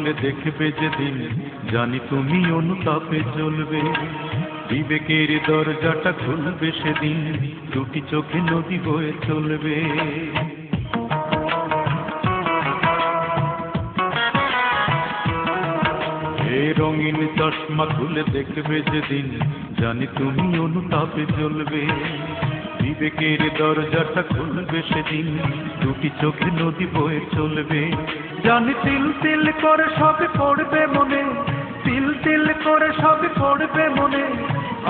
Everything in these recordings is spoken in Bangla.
খুলে দেখবে যেদিন, জানি তুমি অনুতাপে জ্বলবে। বিবেকের দরজাটা খুলবে সেদিন, দুটি চোখে নদী বয়ে চলবে। এ রঙিন চশমা খুলে দেখবে যেদিন, জানি তুমি অনুতাপে জ্বলবে। বিবেকের দরজাটা খুলবে সেদিন, দুটি চোখে নদী বয়ে চলবে। জানি তিল তিল করে সবে পড়বে মনে, তিল তিল করে সবে পড়বে মনে।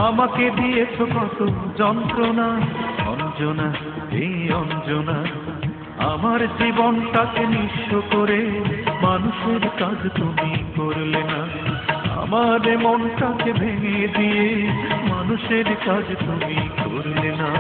আমাকে দিয়েছ কত যন্ত্রণা, অঞ্জনা এই অঞ্জনা। আমার জীবনটাকে নিঃস্ব করে মানুষের কাজ তুমি করলে না। আমার মনটাকে ভেঙে দিয়ে মানুষের কাজ তুমি করলে না।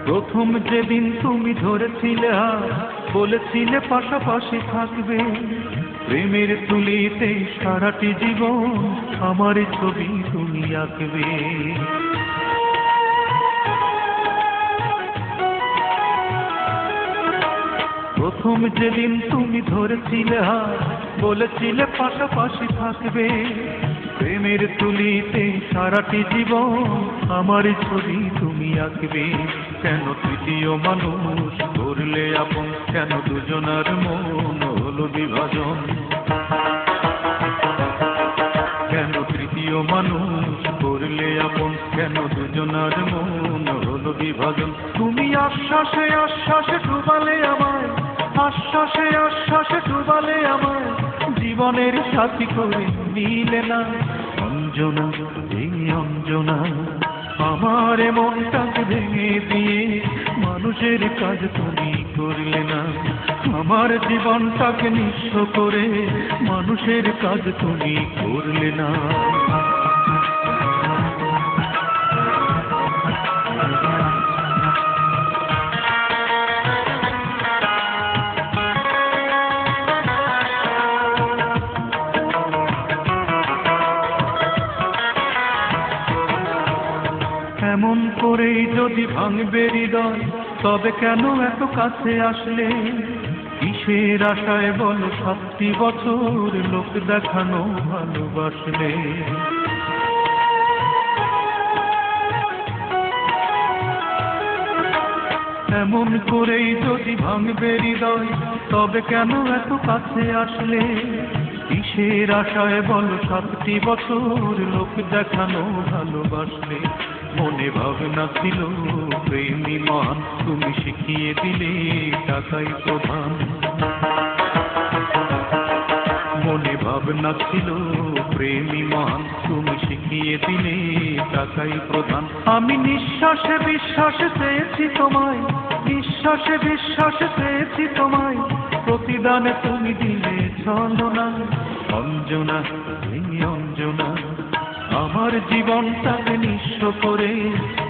প্রথম যেদিন তুমি ধরেছিলে আর বলেছিলে পাশাপাশি থাকবে, প্রেমের তুলিতে সারাটি জীবন আমার ছবি তুমি আঁকবে। প্রথম যেদিন তুমি ধরেছিলে আর বলেছিলে পাশাপাশি থাকবে, প্রেমের তুলিতে সারাটি জীবন আমার ছবি তুমি আঁকবে। কেন তৃতীয় মানুষ করলে আপন, কেন দুজনার মন হলো বিভাজন? কেন তৃতীয় মানুষ করলে আপন, কেন দুজনার মন হলো বিভাজন? তুমি আশ্বাসে আশ্বাসে ডুবালে আমায়, আশ্বাসে আশ্বাসে ডুবালে আমায়, জীবনের সাথী করে নিলে না। অঞ্জনা এই অঞ্জনা, আমার মনটাকে ভেঙে দিয়ে মানুষের কাজ তুমি করলে না। আমার জীবনটাকে নিঃস্ব করে মানুষের কাজ তুমি করলে না। এমন করেই যদি ভাঙবে হৃদয়, তবে কেন এত কাছে আসলে? কিসের আশায় বলো 7টি বছর লোক দেখানো ভালোবাসলে? এমন করেই যদি ভাঙবে হৃদয়, তবে কেন এত কাছে আসলে? কিসের আশায় বলো 7টি বছর লোক দেখানো ভালোবাসলে? মনে ভাবনা ছিল প্রেমী মহান, তুমি শিখিয়ে দিলে টাকাই প্রধান। মনে ভাবনা ছিল প্রেমী মহান, তুমি শিখিয়ে দিলে টাকাই প্রধান। আমি নিঃশ্বাসে বিশ্বাসে চেয়েছি তোমায়, নিঃশ্বাসে বিশ্বাসে চেয়েছি তোমায়, প্রতিদানে তুমি দিলে ছলনা। অঞ্জনা এই অঞ্জনা, আমার জীবনটাকে নিঃস্ব করে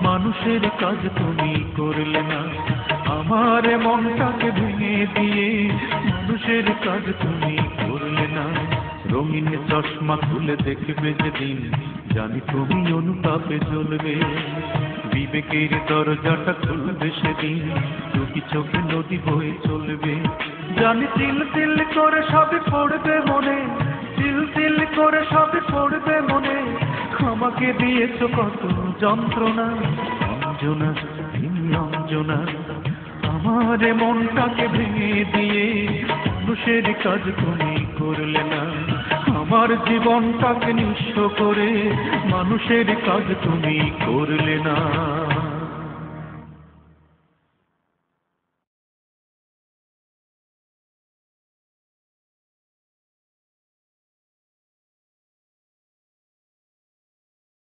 মানুষের কাজ তুমি করলে না। আমার মনটাকে ভেঙে দিয়ে মানুষের কাজ তুমি করলে না। রঙিন চশমা খুলে দেখবে যেদিন, জানি তুমি অনুতাপে জ্বলবে। বিবেকের দরজাটা খুলবে সেদিন, দুটি চোখে নদী বয়ে চলবে। জানি তিল তিল করে সবে পড়বে মনে, তিল তিল করে সবে পড়বে মনে। আমাকে দিয়েছ কত যন্ত্রণা, অঞ্জনা অঞ্জনা। আমার মনটাকে ভেঙে দিয়ে মানুষের কাজ তুমি করলে না। আমার জীবনটাকে নিঃস্ব করে মানুষের কাজ তুমি করলে না।